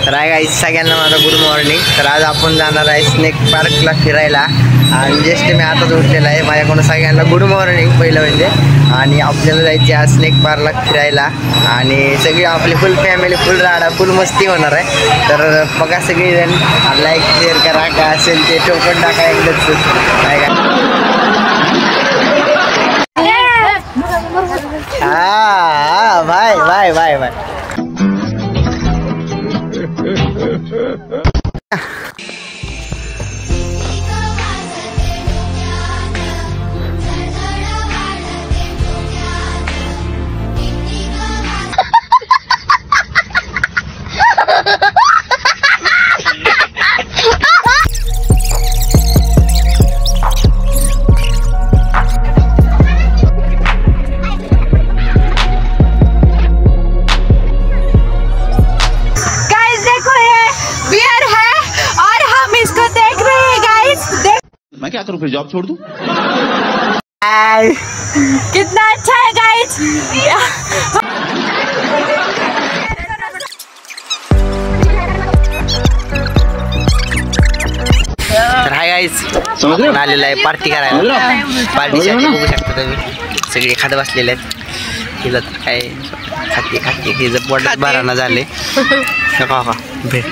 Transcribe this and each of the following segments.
तर आहे गाईज सगळ्यांना माझा गुड मॉर्निंग। तर आज आपण जाणार आहे स्नेक पार्कला फिरायला आणि जस्ट मी आताच उठलेला आहे। माझ्याकडून सगळ्यांना गुड मॉर्निंग पहिलं म्हणजे। आणि आपल्याला जायचे आज स्नेक पार्कला फिरायला आणि सगळी आपली फुल फॅमिली फुल राडा फुल मस्ती होणार आहे। तर बघा सगळेजण लाईक शेअर करा, काय असेल ते टोकन टाका एकदाच काय का। हा बाय बाय बाय बाय। मैं क्या करूं फिर, जॉब छोड़ दूं? कितना अच्छा है गाइस। तर हाय गाइस आलेला आहे पार्टी करायला। पार्टीसाठी बघू शकता तुम्ही सगळे खात बसलेले आहेत। हिला काय खाते खाते हिचं पोटात भराना झाले का भेट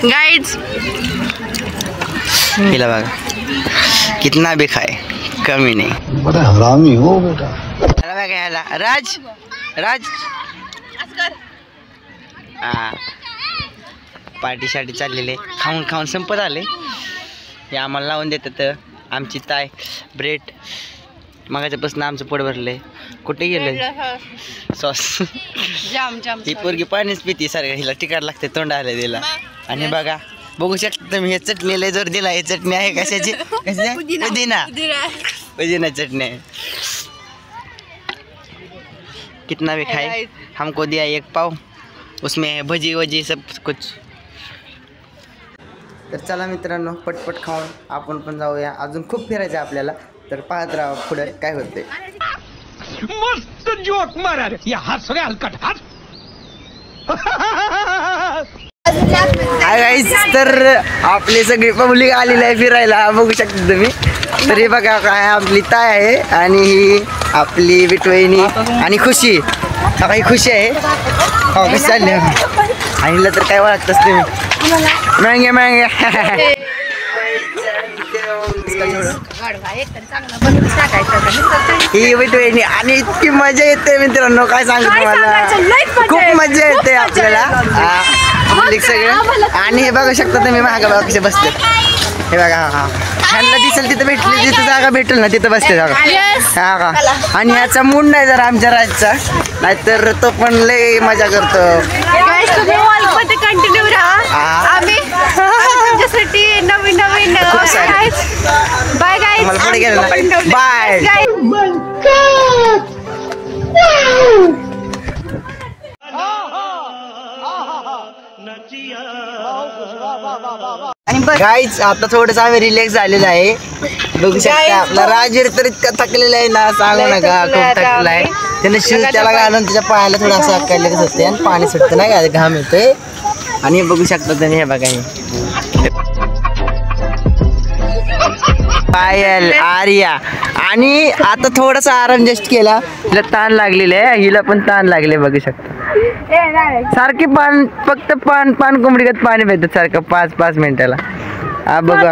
गाइस हिला बघा कितना भी खाए कमी नहीं। बड़ा हरामी हो बेटा। ह्याला राज राज हा पार्टी शाटी चाललेले खाऊन खाऊन संपत आले। हे आम्हाला लावून देतात आमची ताय ब्रेड। मगाच्यापासून आमचं पोट भरलंय। कुठे गेलंय सॉस ही पोरगी पाणीच पिती सारखं हिला तिखट लागते तोंडाला दिला। आणि बघा बघू शकता तुम्ही हे चटणीला जोर दिला। हे चटणी आहे कशाची? पुदिना पुदिना चटणी आहे। कितना भी खाए हमको दिया एक पाव, उसमें है भजी वजी सब कुछ। तर चला मित्रांनो पटपट खाऊन आपण पण जाऊया। अजून खूप फिरायचं आपल्याला। तर पाहत राहा पुढे काय होते। मस्त जोक मारा रे, या हस रे हलकट हस। हाय गाईस तर आपली सगळी पब्लिक आलेली आहे फिरायला बघू शकता तुम्ही। तरी बघा काय आपली ताय आहे आणि ही आपली विटवहिनी आणि खुशी। ही खुशी आहे हो कसं चालले आणि हिला तर काय ओळखतच तुम्ही महंगे महंगे। ही विटवहिनी आणि इतकी मजा येते मित्रांनो काय सांगू तुम्हाला। खूप मजा येते आपल्याला पब्लिक सगळं। आणि हे बघू शकता तुम्ही महागा बघा कसे बसते। हे बघा हा ह्यांना दिसेल तिथं भेटली जिथं जागा भेटेल ना तिथं बसते जागा हा का। आणि ह्याचा मूड नाही जरा आमच्या राजचा, नाहीतर तो पण लय मजा करतो। कंटिन्यू राहा आम्ही तुमच्यासाठी नवीन नवीन बाय गाइस। मला पुढे गेलं बाय। गाईज आता थोडंस आम्ही रिलॅक्स झालेलं आहे बघू शकता। आपला राजवीर तर इतका थकलेला आहे ना सांगू नका, खूप थकलेला आहे। त्याने शूज त्याला घालून त्याच्या पायाला थोडं असं अक्कायला होते आणि पाणी सुटतं नाही का घाम येतोय। आणि बघू शकता तुम्ही हे बघा हे पायल आर्या। आणि आता थोडासा आराम जस्ट केला, हिला ताण लागलेला आहे, हिला पण ताण लागले बघू शकता। सारखी पान फक्त पान पान कोंबडीगत पाणी पितात सारखं 5-5 मिनिटाला। हा बघा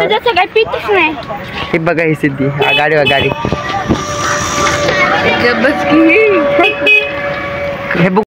हे बघा ही सिद्धी गाडी गाडी हे